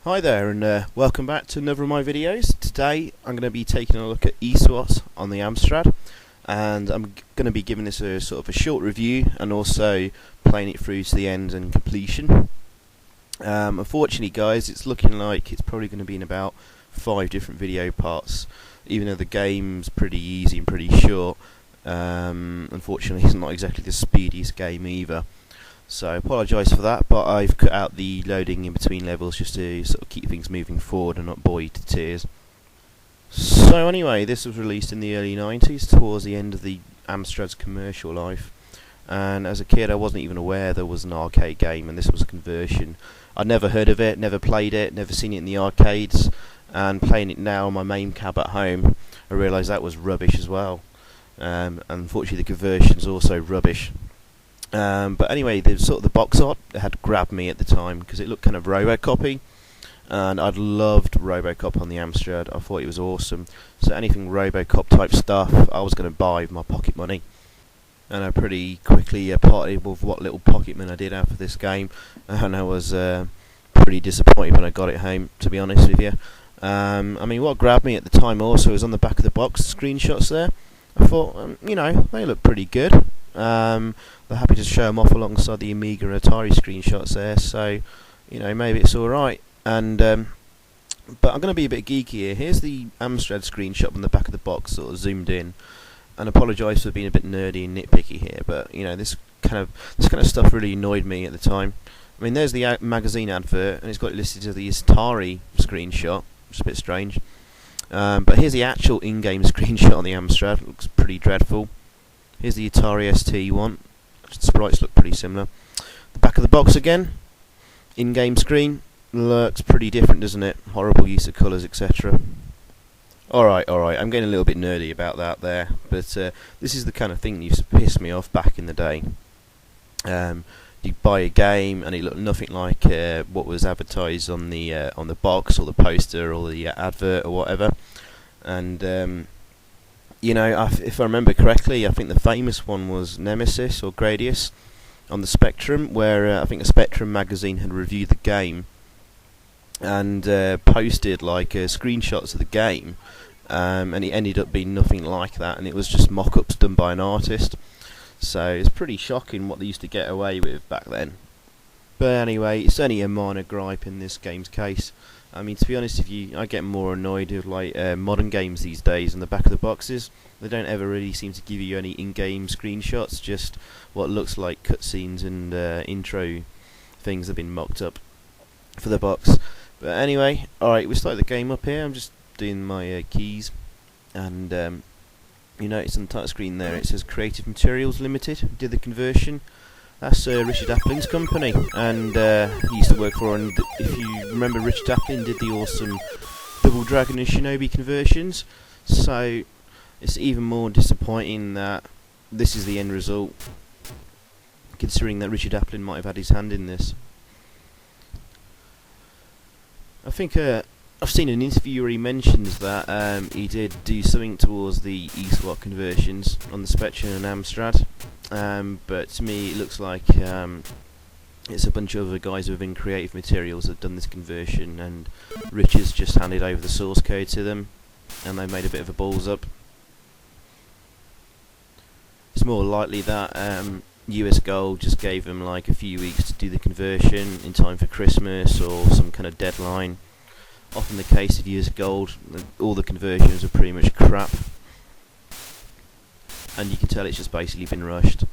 Hi there, and welcome back to another of my videos. Today I'm going to be taking a look at e-swat on the Amstrad, and I'm going to be giving this a sort of a short review and also playing it through to the end and completion. Unfortunately guys, it's looking like it's probably going to be in about 5 different video parts, even though the game's pretty easy and pretty short. Unfortunately it's not exactly the speediest game either. So I apologise for that, but I've cut out the loading in between levels just to sort of keep things moving forward and not bore you to tears. So anyway, this was released in the early 90s, towards the end of the Amstrad's commercial life. And as a kid I wasn't even aware there was an arcade game, and this was a conversion. I'd never heard of it, never played it, never seen it in the arcades, and playing it now on my main cab at home, I realised that was rubbish as well. Unfortunately the conversion's also rubbish. But anyway, the box art had grabbed me at the time because it looked kind of Robocop-y, and I'd loved Robocop on the Amstrad. I thought it was awesome. So anything Robocop type stuff I was going to buy with my pocket money, and I pretty quickly parted with what little pocket money I did have for this game, and I was pretty disappointed when I got it home, to be honest with you. I mean, what grabbed me at the time also was on the back of the box, screenshots there. I thought, they look pretty good. They're happy to show them off alongside the Amiga and Atari screenshots there, so maybe it's alright. And but I'm going to be a bit geeky here. Here's the Amstrad screenshot on the back of the box, sort of zoomed in. And apologise for being a bit nerdy and nitpicky here, but this kind of stuff really annoyed me at the time. I mean, there's the magazine advert, and it's got it listed as the Atari screenshot, which is a bit strange. But here's the actual in-game screenshot on the Amstrad. It looks pretty dreadful. Here's the Atari ST one. The sprites look pretty similar. The back of the box again. In-game screen looks pretty different, doesn't it? Horrible use of colours, etc. Alright, I'm getting a little bit nerdy about that there, but this is the kind of thing that used to piss me off back in the day. You'd buy a game and it looked nothing like what was advertised on the box or the poster or the advert or whatever. And if I remember correctly, I think the famous one was Nemesis or Gradius on the Spectrum, where I think a Spectrum magazine had reviewed the game and posted screenshots of the game, and it ended up being nothing like that, and it was just mock-ups done by an artist. So it's pretty shocking what they used to get away with back then. But anyway, it's only a minor gripe in this game's case. I mean, to be honest with you, I get more annoyed with modern games these days on the back of the boxes. They don't ever really seem to give you any in-game screenshots, just what looks like cutscenes and intro things that have been mocked up for the box. But anyway, alright, we start the game up here. I'm just doing my keys, and it's on the title screen there. It says Creative Materials Limited did the conversion. That's Richard Applin's company, and he used to work for, and if you remember, Richard Applin did the awesome Double Dragon and Shinobi conversions, so it's even more disappointing that this is the end result, considering that Richard Applin might have had his hand in this. I think I've seen an interview where he mentions that he did do something towards the e-swat conversions on the Spectrum and Amstrad, but to me it looks like it's a bunch of other guys within Creative Materials that have done this conversion, and Richard's just handed over the source code to them, and they made a bit of a balls up. It's more likely that US Gold just gave them a few weeks to do the conversion in time for Christmas or some kind of deadline. Often the case of US Gold, all the conversions are pretty much crap, and you can tell it's just basically been rushed.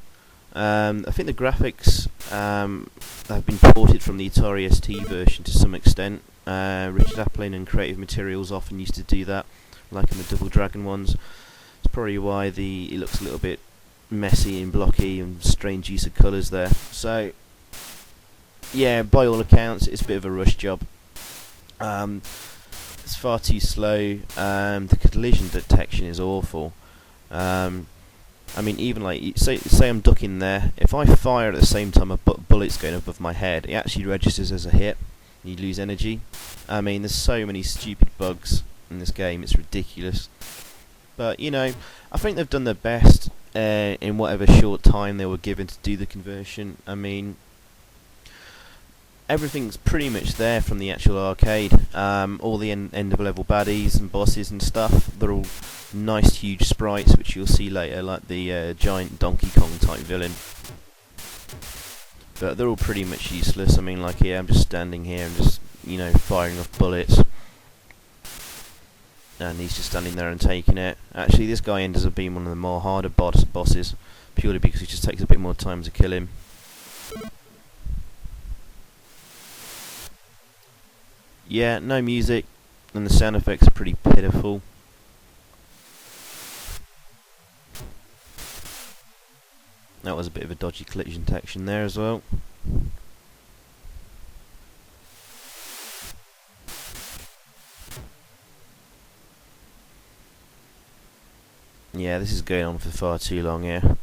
I think the graphics have been ported from the Atari ST version to some extent. Richard Applin and Creative Materials often used to do that, like in the Double Dragon ones. It's probably why it looks a little bit messy and blocky and strange use of colours there. So yeah, by all accounts it's a bit of a rush job. It's far too slow. The collision detection is awful. I mean, even say I'm ducking there, if I fire at the same time a bullet's going above my head, it actually registers as a hit. You lose energy. I mean, there's so many stupid bugs in this game, it's ridiculous. But I think they've done their best in whatever short time they were given to do the conversion. I mean, everything's pretty much there from the actual arcade. All the end of level baddies and bosses and stuff, they're all nice huge sprites, which you'll see later, like the giant Donkey Kong type villain. But they're all pretty much useless. I mean, like here, I'm just standing here and just, you know, firing off bullets. And he's just standing there and taking it. Actually, this guy ends up being one of the more harder bosses, purely because it just takes a bit more time to kill him. Yeah, no music, and the sound effects are pretty pitiful. That was a bit of a dodgy collision detection there as well. Yeah, this is going on for far too long here.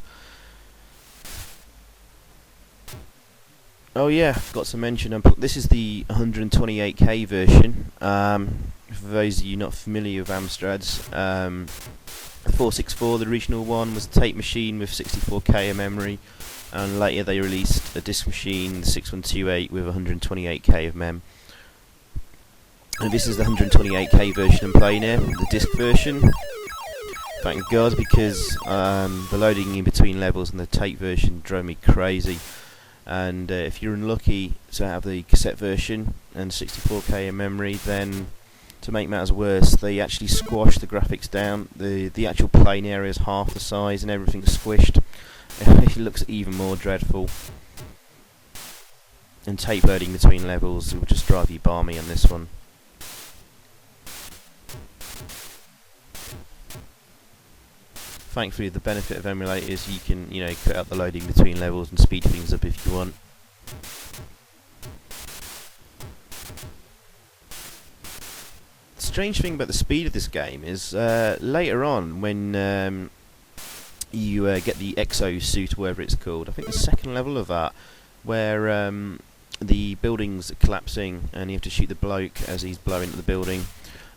Oh yeah, forgot to mention, this is the 128K version. For those of you not familiar with Amstrad's, the 464, the original one, was a tape machine with 64K of memory, and later they released a disc machine, the 6128, with 128K of mem. And this is the 128K version I'm playing here, the disc version. Thank God, because the loading in between levels and the tape version drove me crazy. And if you're unlucky to have the cassette version and 64K in memory, then to make matters worse, they actually squash the graphics down. The actual playing area is half the size and everything's squished. It looks even more dreadful. And tape loading between levels will just drive you balmy on this one. Thankfully, the benefit of emulators, you can, you know, cut out the loading between levels and speed things up if you want. The strange thing about the speed of this game is later on, when you get the exo suit, or whatever it's called, I think the second level of that, where the building's collapsing and you have to shoot the bloke as he's blowing into the building.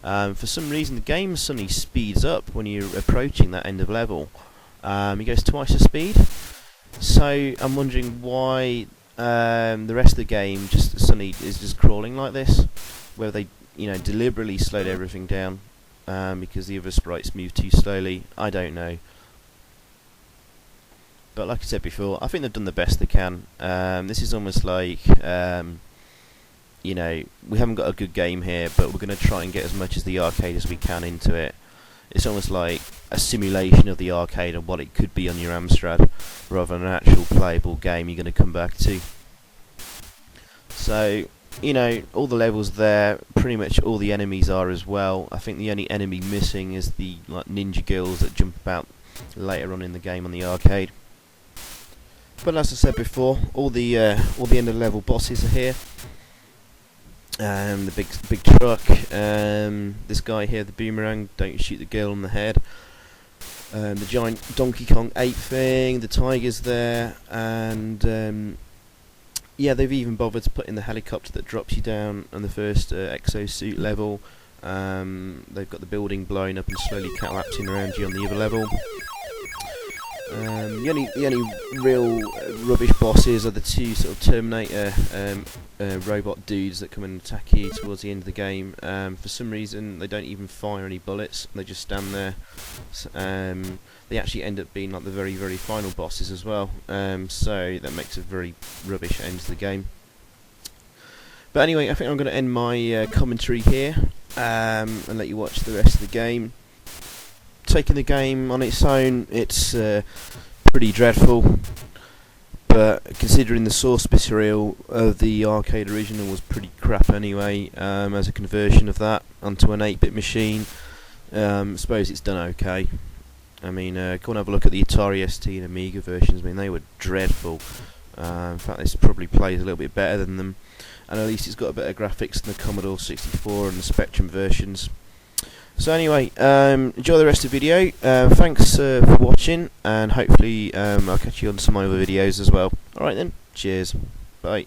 For some reason, the game suddenly speeds up when you're approaching that end of level. It goes twice the speed. So I'm wondering why the rest of the game just suddenly is just crawling like this, whether they, you know, deliberately slowed everything down because the other sprites move too slowly. I don't know. But like I said before, I think they've done the best they can. This is almost like, you know, we haven't got a good game here, but we're going to try and get as much as the arcade as we can into it. It's almost like a simulation of the arcade and what it could be on your Amstrad, rather than an actual playable game you're going to come back to. So, you know, all the levels there, pretty much all the enemies are as well. I think the only enemy missing is the like ninja girls that jump about later on in the game on the arcade. But as I said before, all the end of level bosses are here. The big truck, this guy here, the boomerang, don't shoot the girl on the head. The giant Donkey Kong ape thing, the tiger's there, and yeah, they've even bothered to put in the helicopter that drops you down on the first exosuit level. They've got the building blowing up and slowly collapsing around you on the other level. The only real rubbish bosses are the two sort of Terminator robot dudes that come and attack you towards the end of the game. For some reason, they don't even fire any bullets; they just stand there. They actually end up being like the very, very final bosses as well. So that makes a very rubbish end to the game. But anyway, I think I'm going to end my commentary here and let you watch the rest of the game. Taking the game on its own, it's pretty dreadful, but considering the source material of the arcade original was pretty crap anyway, as a conversion of that onto an 8-bit machine, I suppose it's done okay. I mean, go and have a look at the Atari ST and Amiga versions. I mean, they were dreadful. In fact, this probably plays a little bit better than them, and at least it's got a better graphics than the Commodore 64 and the Spectrum versions. So anyway, enjoy the rest of the video. Thanks for watching, and hopefully I'll catch you on some other videos as well. Alright then, cheers, bye.